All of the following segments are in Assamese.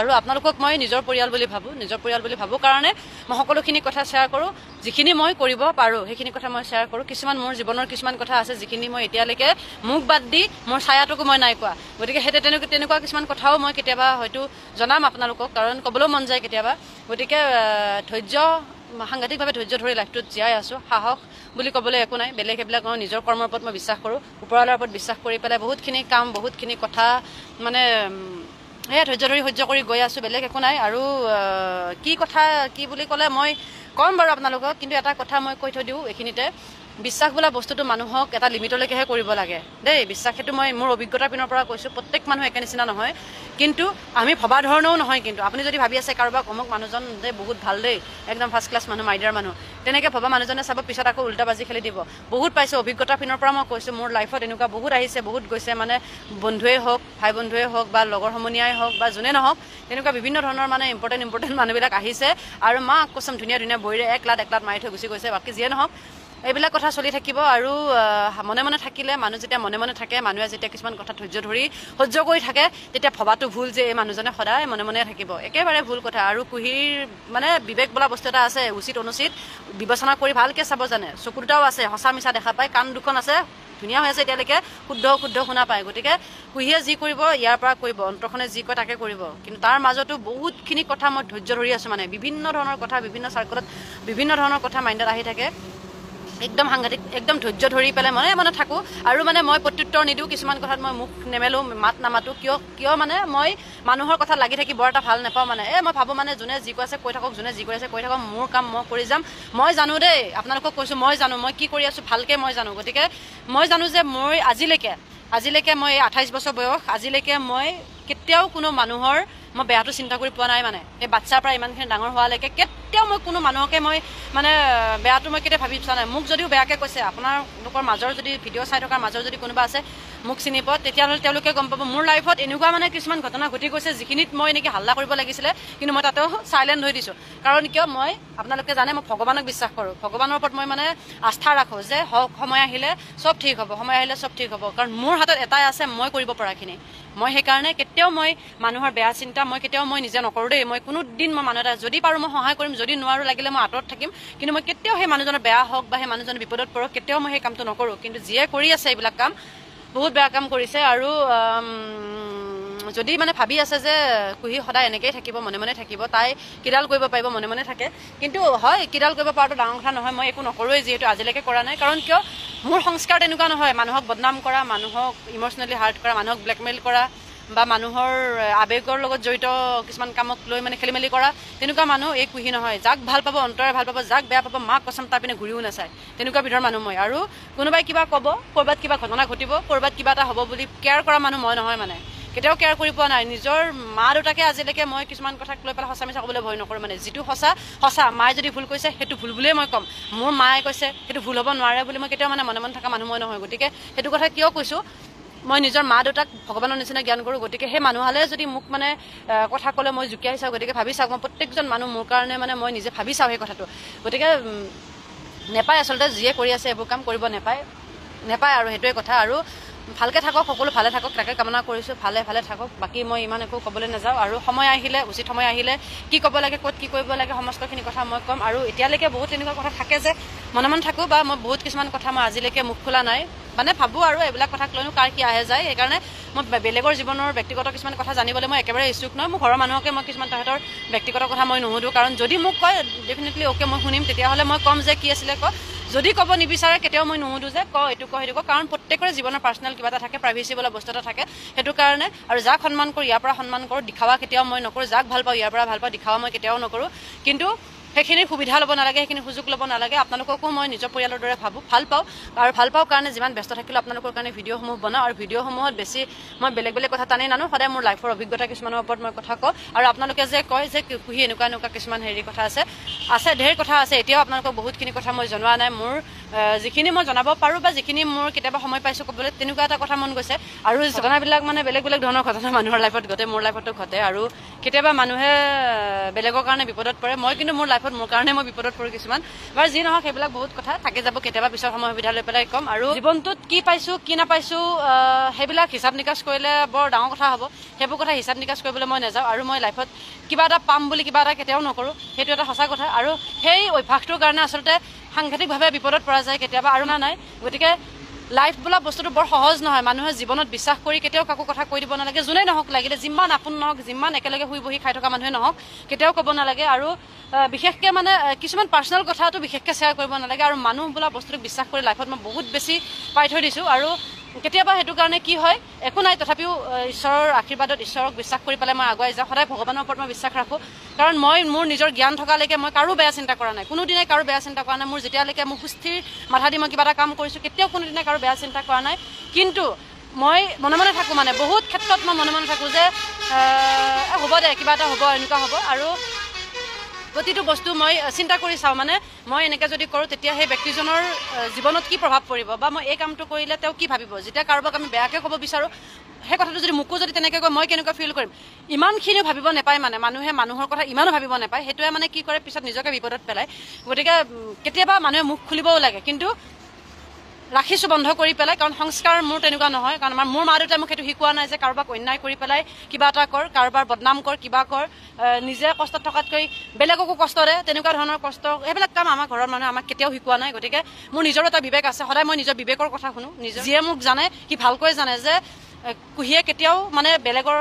আৰু আপোনালোকক মই নিজৰ পৰিয়াল বুলি ভাবো কাৰণে মই সকলোখিনি কথা শ্বেয়াৰ কৰোঁ যিখিনি মই কৰিব পাৰোঁ সেইখিনি কথা মই শ্বেয়াৰ কৰোঁ কিছুমান মোৰ জীৱনৰ কিছুমান কথা আছে যিখিনি মই এতিয়ালৈকে মুখ বাদ দি মোৰ ছায়াটোকো মই নাই কোৱা গতিকে সেই তেনেকুৱা কিছুমান কথাও মই কেতিয়াবা হয়তো জনাম আপোনালোকক কাৰণ ক'বলৈ মন যায় কেতিয়াবা গতিকে সাংঘাতিকভাৱে ধৈৰ্য ধৰি লাইফটোত জীয়াই আছোঁ সাহস বুলি ক'বলৈ একো নাই বেলেগ সেইবিলাক মই নিজৰ কৰ্মৰ ওপৰত মই বিশ্বাস কৰোঁ ওপৰৱালাৰ ওপৰত বিশ্বাস কৰি পেলাই বহুতখিনি কাম বহুতখিনি কথা মানে সেয়া ধৈৰ্য ধৰি সহ্য কৰি গৈ আছোঁ বেলেগ একো নাই আৰু কি কথা কি বুলি ক'লে মই ক'ম বাৰু আপোনালোকক কিন্তু এটা কথা মই কৈ থৈ দিওঁ এইখিনিতে বিশ্বাস বোলা বস্তুটো মানুহক এটা লিমিটলৈকেহে কৰিব লাগে দেই বিশ্বাস সেইটো মই মোৰ অভিজ্ঞতাৰ পিনৰ পৰা কৈছোঁ প্ৰত্যেক মানুহ একে নিচিনা নহয় কিন্তু আমি ভবা ধৰণেও নহয় কিন্তু আপুনি যদি ভাবি আছে কাৰোবাক অমুক মানুহজন দেই বহুত ভাল দেই একদম ফাৰ্ষ্ট ক্লাছ মানুহ মাইডিয়াৰ মানুহ তেনেকৈ ভবা মানুহজনে চাব পিছত আকৌ উল্টা বাজি খেলি দিব বহুত পাইছোঁ অভিজ্ঞতাৰ পিনৰ পৰা মই কৈছোঁ মোৰ লাইফত এনেকুৱা বহুত আহিছে বহুত গৈছে মানে বন্ধুৱেই হওক ভাই বন্ধুৱেই হওক বা লগৰ সমনীয়াই হওক বা যোনে নহওক তেনেকুৱা বিভিন্ন ধৰণৰ মানে ইম্পৰ্টেণ্ট মানুহবিলাক আহিছে আৰু মাক কচম ধুনীয়া বহিৰে এক লাট মাৰি থৈ গুচি গৈছে বাকী যিয়ে নহওক এইবিলাক কথা চলি থাকিব আৰু মনে মনে থাকিলে মানুহ যেতিয়া মনে মনে থাকে মানুহে যেতিয়া কিছুমান কথা ধৈৰ্য ধৰি সহ্য কৰি থাকে তেতিয়া ভবাটো ভুল যে এই মানুহজনে সদায় মনে মনে থাকিব একেবাৰে ভুল কথা আৰু কুহিৰ মানে বিবেক বোলা বস্তু এটা আছে উচিত অনুচিত বিবেচনা কৰি ভালকৈ চাব জানে চকু দুটাও আছে সঁচা মিছা দেখা পায় কাণ দুখন আছে ধুনীয়া হৈ আছে এতিয়ালৈকে শুদ্ধ শুনা পায় গতিকে কুহিয়ে যি কৰিব ইয়াৰ পৰা কৰিব অন্তৰখনে যি কয় তাকে কৰিব কিন্তু তাৰ মাজতো বহুতখিনি কথা মই ধৈৰ্য ধৰি আছোঁ মানে বিভিন্ন ধৰণৰ কথা বিভিন্ন চাৰ্কলত বিভিন্ন ধৰণৰ কথা মাইণ্ডত আহি থাকে একদম সাংঘাতিক একদম ধৈৰ্য ধৰি পেলাই মনে থাকোঁ আৰু মানে মই প্ৰত্যুত্তৰ নিদিওঁ কিছুমান কথাত মই মুখ নেমেলোঁ মাত নামাতো কিয় মানে মই মানুহৰ কথা লাগি থাকি বৰ এটা ভাল নাপাওঁ মানে মই ভাবোঁ মানে যোনে যি কৈ আছে কৈ থাকক যোনে যি কৰি আছে কৈ থাকক মোৰ কাম মই কৰি যাম মই জানো দেই আপোনালোকক কৈছোঁ মই জানো মই কি কৰি আছোঁ ভালকৈ মই জানো গতিকে মই জানো যে মই আজিলৈকে মই 28 বছৰ বয়স আজিলৈকে মই কেতিয়াও কোনো মানুহৰ মই বেয়াটো চিন্তা কৰি পোৱা নাই মানে এই বাচ্চাৰ পৰা ইমানখিনি ডাঙৰ হোৱালৈকে কেতিয়াও মই কোনো মানুহকে মই মানে বেয়াটো মই কেতিয়া ভাবি চোৱা নাই মোক যদিও বেয়াকৈ কৈছে আপোনালোকৰ মাজৰ যদি ভিডিঅ' চাই থকাৰ মাজৰ যদি কোনোবা আছে মোক চিনি পোৱা তেতিয়াহ'লে তেওঁলোকে গম পাব মোৰ লাইফত এনেকুৱা মানে কিছুমান ঘটনা ঘটি গৈছে যিখিনিত মই এনেকৈ হাল্লা কৰিব লাগিছিলে কিন্তু মই তাতেও চাইলেণ্ট হৈ দিছোঁ কাৰণ কিয় মই আপোনালোকে জানে মই ভগৱানক বিশ্বাস কৰোঁ ভগৱানৰ ওপৰত মই মানে আস্থা ৰাখোঁ যে সময় আহিলে চব ঠিক হ'ব কাৰণ মোৰ হাতত এটাই আছে মই কৰিব পৰাখিনি মই সেইকাৰণে কেতিয়াও মই মানুহৰ বেয়া চিন্তা মই কেতিয়াও মই নিজে নকৰোঁ দেই মই কোনো দিন মই মানুহ এটা যদি পাৰোঁ মই সহায় কৰিম যদি নোৱাৰোঁ লাগিলে মই আঁতৰত থাকিম কিন্তু মই কেতিয়াও সেই মানুহজনৰ বেয়া হওক বা সেই মানুহজনৰ বিপদত পৰক কেতিয়াও মই সেই কামটো নকৰোঁ কিন্তু যিয়ে কৰি আছে এইবিলাক কাম বহুত বেয়া কাম কৰিছে আৰু যদি মানে ভাবি আছে যে কুহি সদায় এনেকৈয়ে থাকিব মনে মনে থাকিব তাই কিডাল কৰিব পাৰিব মনে মনে থাকে কিন্তু হয় কিডাল কৰিব পৰাটো ডাঙৰ কথা নহয় মই একো নকৰোঁৱেই যিহেতু আজিলৈকে কৰা নাই কাৰণ কিয় মোৰ সংস্কাৰ তেনেকুৱা নহয় মানুহক বদনাম কৰা মানুহক ইম'চনেলি হাৰ্ট কৰা মানুহক ব্লেকমেইল কৰা বা মানুহৰ আৱেগৰ লগত জড়িত কিছুমান কামক লৈ মানে খেলি মেলি কৰা তেনেকুৱা মানুহ এই কুহি নহয় যাক ভাল পাব অন্তৰে ভাল পাব যাক বেয়া পাব মাক কচম তাৰ পিনে ঘূৰিও নাচায় তেনেকুৱা বিধৰ মানুহ মই আৰু কোনোবাই কিবা ক'ব ক'ৰবাত কিবা ঘটনা ঘটিব ক'ৰবাত কিবা এটা হ'ব বুলি কেয়াৰ কৰা মানুহ মই নহয় মানে কেতিয়াও কেয়াৰ কৰি পোৱা নাই নিজৰ মা দেউতাকে আজিলৈকে মই কিছুমান কথাক লৈ পেলাই সঁচা মিছা ক'বলৈ ভয় নকৰোঁ মানে যিটো সঁচা মায়ে যদি ভুল কৈছে সেইটো ভুল বুলিয়ে মই ক'ম মোৰ মায়ে কৈছে সেইটো ভুল হ'ব নোৱাৰে বুলি মই কেতিয়াও মানে মনে থকা মানুহ মই নহয় গতিকে সেইটো কথা কিয় কৈছোঁ মই নিজৰ মা দেউতাক ভগৱানৰ নিচিনা জ্ঞান কৰোঁ গতিকে সেই মানুহহালে যদি মোক মানে কথা ক'লে মই জুকিয়াই চাওঁ গতিকে ভাবি চাওঁ মই প্ৰত্যেকজন মানুহ মোৰ কাৰণে মানে মই নিজে ভাবি চাওঁ সেই কথাটো গতিকে নেপায় আচলতে যিয়ে কৰি আছে এইবোৰ কাম কৰিব নেপায় আৰু সেইটোৱে কথা আৰু ভালকৈ থাকক সকলো ভালে থাকক তাকে কামনা কৰিছোঁ ভালে থাকক বাকী মই ইমান একো ক'বলৈ নাযাওঁ আৰু সময় আহিলে উচিত সময় আহিলে কি ক'ব লাগে ক'ত কি কৰিব লাগে সমস্তখিনি কথা মই ক'ম আৰু এতিয়ালৈকে বহুত তেনেকুৱা কথা থাকে যে মনে থাকোঁ বা মই বহুত কিছুমান কথা মই আজিলৈকে মুখ খোলা নাই মানে ভাবোঁ আৰু এইবিলাক কথাক লৈনো কাৰ কি আহে যায় সেইকাৰণে মই বেলেগৰ জীৱনৰ ব্যক্তিগত কিছুমান কথা জানিবলৈ মই একেবাৰে ইচ্ছুক নহয় মোৰ ঘৰৰ মানুহকে মই কিছুমান তাহাঁতৰ ব্যক্তিগত কথা মই নুসুধোঁ কাৰণ যদি মোক কয় ডেফিনেটলি অ'কে মই শুনিম তেতিয়াহ'লে মই ক'ম যে কি আছিলে যদি ক'ব নিবিচাৰে কেতিয়াও মই নুসুধোঁ যে এইটো সেইটো কাৰণ প্ৰত্যেকৰে জীৱনৰ পাৰ্চনেল কিবা এটা থাকে প্ৰাইভেচি বোলা বস্তু এটা থাকে সেইটো কাৰণে আৰু যাক সন্মান কৰোঁ ইয়াৰ পৰা সন্মান কৰোঁ দিখাৱা কেতিয়াও মই নকৰোঁ যাক ভাল পাওঁ ইয়াৰ পৰা ভাল পাওঁ দিখাৱা মই কেতিয়াও নকৰোঁ কিন্তু সেইখিনি সুবিধা ল'ব নালাগে সেইখিনি সুযোগ ল'ব নালাগে আপোনালোককো মই নিজৰ পৰিয়ালৰ দৰে ভাবোঁ ভাল পাওঁ কাৰণে যিমান ব্যস্ত থাকিলেও আপোনালোকৰ কাৰণে ভিডিঅ'সমূহ বনাওঁ আৰু ভিডিঅ'সমূহত বেছি মই বেলেগ কথা টানি নানো সদায় মোৰ লাইফৰ অভিজ্ঞতা কিছুমানৰ ওপৰত মই কথা কওঁ আৰু আপোনালোকে যে কয় যে কুহি এনেকুৱা কিছুমান কথা আছে আছে, ঢেৰ কথা আছে। এতিয়াও আপোনালোকক বহুতখিনি কথা মই জনোৱা নাই। মোৰ যিখিনি মই জনাব পাৰোঁ বা যিখিনি মোৰ কেতিয়াবা সময় পাইছোঁ ক'বলৈ, তেনেকুৱা এটা কথা মন গৈছে। আৰু ঘটনাবিলাক মানে বেলেগ বেলেগ ধৰণৰ ঘটনা মানুহৰ লাইফত ঘটে, মোৰ লাইফতো ঘটে। আৰু কেতিয়াবা মানুহে বেলেগৰ কাৰণে বিপদত পৰে, মই কিন্তু মোৰ লাইফত মোৰ কাৰণে মই বিপদত পৰোঁ কিছুমান। বাৰু যি নহওক, সেইবিলাক বহুত কথা থাকি যাব, কেতিয়াবা পিছৰ সময় সুবিধা লৈ পেলাই ক'ম। আৰু জীৱনটোত কি পাইছোঁ কি নাপাইছোঁ সেইবিলাক হিচাপ নিকাচ কৰিলে বৰ ডাঙৰ কথা হ'ব। সেইবোৰ কথা হিচাপ নিকাচ কৰিবলৈ মই নাযাওঁ। আৰু মই লাইফত কিবা এটা পাম বুলি কিবা এটা কেতিয়াও নকৰোঁ, সেইটো এটা সঁচা কথা। আৰু সেই অভ্যাসটোৰ কাৰণে আচলতে সাংঘাতিকভাৱে বিপদত পৰা যায় কেতিয়াবা, আৰু নাই। গতিকে লাইফ বোলা বস্তুটো বৰ সহজ নহয়। মানুহে জীৱনত বিশ্বাস কৰি কেতিয়াও কাকো কথা কৈ দিব নালাগে, যোনেই নহওক, লাগিলে যিমান আপোন নহওক, যিমান একেলগে শুই বহি খাই থকা মানুহে নহওক, কেতিয়াও ক'ব নালাগে। আৰু বিশেষকৈ মানে কিছুমান পাৰ্চনেল কথাটো বিশেষকৈ শ্বেয়াৰ কৰিব নালাগে। আৰু মানুহ বোলা বস্তুটোক বিশ্বাস কৰি লাইফত মই বহুত বেছি পাই থৈ দিছোঁ। আৰু কেতিয়াবা সেইটো কাৰণে কি হয়, একো নাই, তথাপিও ঈশ্বৰৰ আশীৰ্বাদত, ঈশ্বৰক বিশ্বাস কৰি পেলাই মই আগুৱাই যাওঁ। সদায় ভগৱানৰ ওপৰত মই বিশ্বাস ৰাখোঁ, কাৰণ মই মোৰ নিজৰ জ্ঞান থকালৈকে মই কাৰো বেয়া চিন্তা কৰা নাই, কোনোদিনাই কাৰো বেয়া চিন্তা কৰা নাই। মোৰ যেতিয়ালৈকে মোক সুস্থিৰ মাথা দি মই কিবা এটা কাম কৰিছোঁ, কেতিয়াও কোনোদিনাই কাৰো বেয়া চিন্তা কৰা নাই। কিন্তু মই মনে মনে থাকোঁ, মানে বহুত ক্ষেত্ৰত মই মনে মনে থাকোঁ যে হ'ব দে, কিবা এটা হ'ব, এনেকুৱা হ'ব। আৰু প্ৰতিটো বস্তু মই চিন্তা কৰি চাওঁ, মানে মই এনেকৈ যদি কৰোঁ তেতিয়া সেই ব্যক্তিজনৰ জীৱনত কি প্ৰভাৱ পৰিব, বা মই এই কামটো কৰিলে তেওঁ কি ভাবিব। যেতিয়া কাৰোবাক আমি বেয়াকৈ ক'ব বিচাৰোঁ, সেই কথাটো যদি মোকো যদি তেনেকৈ কয়, মই কেনেকুৱা ফিল কৰিম, ইমানখিনিও ভাবিব নাপায়। মানে মানুহে মানুহৰ কথা ইমানো ভাবিব নাপায়, সেইটোৱে মানে কি কৰে, পিছত নিজকে বিপদত পেলায়। গতিকে কেতিয়াবা মানুহে মুখ খুলিবও লাগে, কিন্তু ৰাখিছোঁ বন্ধ কৰি পেলাই, কাৰণ সংস্কাৰ মোৰ তেনেকুৱা নহয়। কাৰণ মোৰ মা দেউতাই মোক সেইটো শিকোৱা নাই যে কাৰোবাক অন্যায় কৰি পেলাই কিবা এটা কৰ, কাৰোবাৰ বদনাম কৰ, কিবা কৰ, নিজে কষ্টত থকাতকৈ বেলেগকো কষ্ট দে, তেনেকুৱা ধৰণৰ কষ্ট, সেইবিলাক কাম আমাৰ ঘৰৰ মানুহে আমাক কেতিয়াও শিকোৱা নাই। গতিকে মোৰ নিজৰো এটা বিবেক আছে, সদায় মই নিজৰ বিবেকৰ কথা শুনো। যিয়ে মোক জানে, সি ভালকৈ জানে যে কুহিয়ে কেতিয়াও মানে বেলেগৰ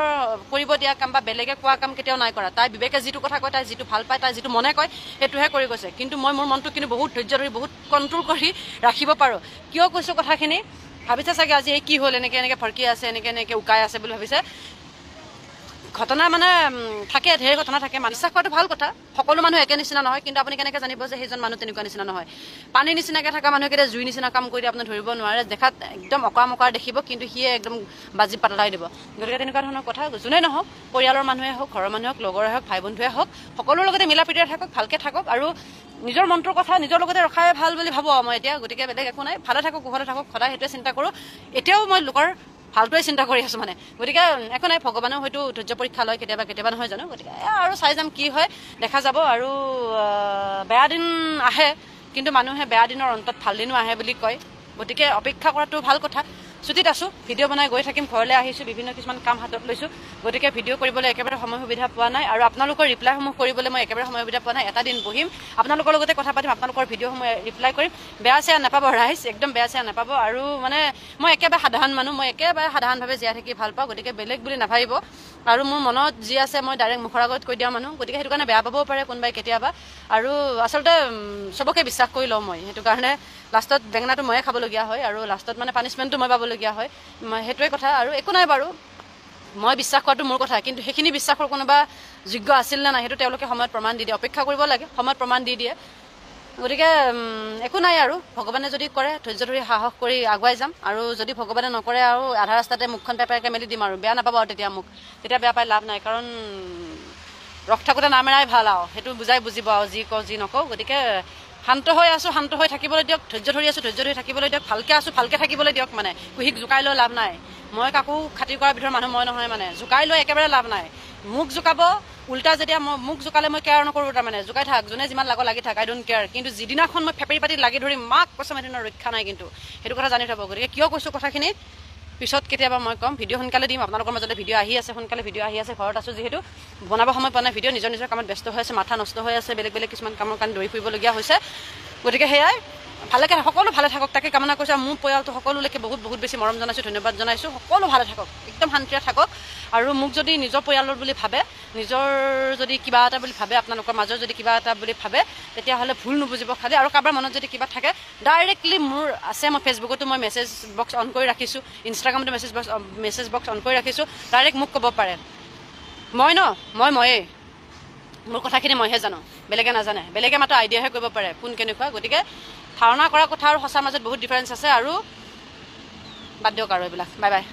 কৰিব দিয়া কাম বা বেলেগে কোৱা কাম কেতিয়াও নাই কৰা। তাই বিবেকে যিটো কথা কয়, তাই যিটো ভাল পায়, তাই যিটো মনে কয়, সেইটোহে কৰি গৈছে। কিন্তু মই মোৰ মনটো কিন্তু বহুত ধৈৰ্য ধৰি, বহুত কণ্ট্ৰল কৰি ৰাখিব পাৰোঁ। কিয় কৈছোঁ কথাখিনি, ভাবিছে চাগে আজি এই কি হ'ল, এনেকৈ এনেকৈ ভৰকি আছে, এনেকৈ এনেকৈ উকাই আছে বুলি ভাবিছে। ঘটনা মানে থাকে, ঢেৰ ঘটনা থাকে। বিশ্বাস কৰাটো ভাল কথা, সকলো মানুহ একে নিচিনা নহয়। কিন্তু আপুনি কেনেকৈ জানিব যে সেইজন মানুহ তেনেকুৱা নিচিনা নহয়। পানীৰ নিচিনাকৈ থকা মানুহে কেতিয়া জুই নিচিনা কাম কৰি আপুনি ধৰিব নোৱাৰে। দেখাত একদম অকাৰ মকাৰ দেখিব, কিন্তু সিয়ে একদম বাজি পাতলাই দিব। গতিকে তেনেকুৱা ধৰণৰ কথা যোনেই নহওক, পৰিয়ালৰ মানুহে হওক, ঘৰৰ মানুহে হওক, লগৰে হওক, ভাই বন্ধুৱে হওক, সকলোৰ লগতে মিলা প্ৰীতিৰে থাকক, ভালকৈ থাকক। আৰু নিজৰ মনটোৰ কথা নিজৰ লগতে ৰখাই ভাল বুলি ভাবোঁ মই এতিয়া। গতিকে বেলেগ একো নাই, ভালে থাকক, কুশলে থাকক, সদায় সেইটোৱে চিন্তা কৰোঁ। এতিয়াও মই লোকৰ ভালটোৱে চিন্তা কৰি আছোঁ মানে। গতিকে একো নাই, ভগৱানেও হয়তো ধৈৰ্য পৰীক্ষা লয় কেতিয়াবা কেতিয়াবা, নহয় জানো। গতিকে আৰু চাই যাম কি হয়, দেখা যাব। আৰু বেয়া দিন আহে, কিন্তু মানুহে বেয়া দিনৰ অন্তত ভাল দিনো আহে বুলি কয়। গতিকে অপেক্ষা কৰাটো ভাল কথা। ছুটীত আছোঁ, ভিডিঅ' বনাই গৈ থাকিম, ঘৰলৈ আহিছোঁ, বিভিন্ন কিছুমান কাম হাতত লৈছোঁ। গতিকে ভিডিঅ' কৰিবলৈ একেবাৰে সময় সুবিধা পোৱা নাই। আৰু আপোনালোকৰ ৰিপ্লাইসমূহ কৰিবলৈ মই একেবাৰে সময় সুবিধা পোৱা নাই। এটা দিন বহিম, আপোনালোকৰ লগতে কথা পাতিম, আপোনালোকৰ ভিডিঅ'সমূহ ৰিপ্লাই কৰিম। বেয়া চেয়া নাপাব ৰাইজ, একদম বেয়া চেয়া নাপাব। আৰু মানে মই একেবাৰে সাধাৰণ মানুহ, মই একেবাৰে সাধাৰণভাৱে জীয়াই থাকি ভাল পাওঁ। গতিকে বেলেগ বুলি নাভাবিব। আৰু মোৰ মনত যি আছে মই ডাইৰেক্ট মুখৰ আগত কৈ দিয়া মানুহ। গতিকে সেইটো কাৰণে বেয়া পাবও পাৰে কোনোবাই কেতিয়াবা। আৰু আচলতে চবকে বিশ্বাস কৰি লওঁ মই, সেইটো কাৰণে লাষ্টত বেঙেনাটো ময়ে খাবলগীয়া হয়, আৰু লাষ্টত মানে পানিছমেণ্টটো মই পাবলগীয়া হয়। সেইটোৱে কথা। আৰু একো নাই বাৰু, মই বিশ্বাস কৰাটো মোৰ কথা, কিন্তু সেইখিনি বিশ্বাসৰ কোনোবা যোগ্য আছিল নে নাই সেইটো তেওঁলোকে সময়ত প্ৰমাণ দি দিয়ে। অপেক্ষা কৰিব লাগে, সময়ত প্ৰমাণ দি দিয়ে। গতিকে একো নাই, আৰু ভগৱানে যদি কৰে ধৈৰ্য ধৰি সাহস কৰি আগুৱাই যাম। আৰু যদি ভগৱানে নকৰে, আৰু আধা ৰাস্তাতে মুখখন পেপাৰকৈ মেলি দিম। আৰু বেয়া নাপাব, আৰু তেতিয়া বেয়া পাই লাভ নাই। কাৰণ ৰখ থাকোঁতে নামেৰাই ভাল, আৰু সেইটো বুজিব, আৰু যি কওঁ যি নকওঁ। গতিকে শান্ত হৈ আছোঁ, শান্ত হৈ থাকিবলৈ দিয়ক। ধৈৰ্য ধৰি আছোঁ, ধৈৰ্য ধৰি থাকিবলৈ দিয়ক। ভালকৈ আছোঁ, ভালকৈ থাকিবলৈ দিয়ক। মানে কুহিক জোকাই লৈ লাভ নাই। মই কাকো খাতিৰ কৰাৰ ভিতৰত মানুহ মই নহয়। মানে জোকাই লৈ একেবাৰে লাভ নাই। মোক জোকাব উল্টা, যেতিয়া মোক জোকালে মই কেয়াৰ নকৰোঁ। তাৰমানে জোকাই থাক, যোনে যিমান লাগি থাক, আই ডোণ্ট কেয়াৰ। কিন্তু যিদিনাখন মই ফেপেৰি পাতি লাগি ধৰিম, মাক কৈছোঁ সেইদিনৰ ৰক্ষা নাই। কিন্তু সেইটো কথা জানি থ'ব। গতিকে কিয় কৈছোঁ কথাখিনি পিছত কেতিয়াবা মই ক'ম। ভিডিঅ' সোনকালে দিম, আপোনালোকৰ মাজতে ভিডিঅ' আহি আছে, সোনকালে ভিডিঅ' আহি আছে। ঘৰত আছোঁ যিহেতু বনাব সময় পোৱা নাই ভিডিঅ', নিজৰ নিজৰ কামত ব্যস্ত হৈ আছে, মাথা নষ্ট হৈ আছে, বেলেগ বেলেগ কিছুমান কামৰ কাৰণে দৌৰি ফুৰিবলগীয়া হৈছে। গতিকে সেয়াই, ভালকৈ সকলো ভালে থাকক তাকে কামনা কৰিছোঁ। আৰু মোৰ পৰিয়ালটো সকলোলৈকে বহুত বহুত বেছি মৰম জনাইছোঁ, ধন্যবাদ জনাইছোঁ। সকলো ভালে থাকক, একদম শান্তিৰে থাকক। আৰু মোক যদি নিজৰ পৰিয়ালৰ বুলি ভাবে, নিজৰ যদি কিবা এটা বুলি ভাবে, আপোনালোকৰ মাজৰ যদি কিবা এটা বুলি ভাবে, তেতিয়াহ'লে ভুল নুবুজিব খালি। আৰু কাৰোবাৰ মনত যদি কিবা থাকে, ডাইৰেক্টলি মোৰ আছে, মই ফেচবুকতো মই মেছেজ বক্স অন কৰি ৰাখিছোঁ, ইনষ্টাগ্ৰামতো মেছেজ বক্স অন কৰি ৰাখিছোঁ। ডাইৰেক্ট মোক ক'ব পাৰে। ময়েই মোৰ কথাখিনি মইহে জানো, বেলেগে নাজানে। বেলেগে মাত্ৰ আইডিয়াহে কৰিব পাৰে কোন কেনেকুৱা। গতিকে ধাৰণা কৰা কথা আৰু সঁচাৰ মাজত বহুত ডিফাৰেঞ্চ আছে। আৰু বাদ দিয়ক আৰু এইবিলাক। Bye bye.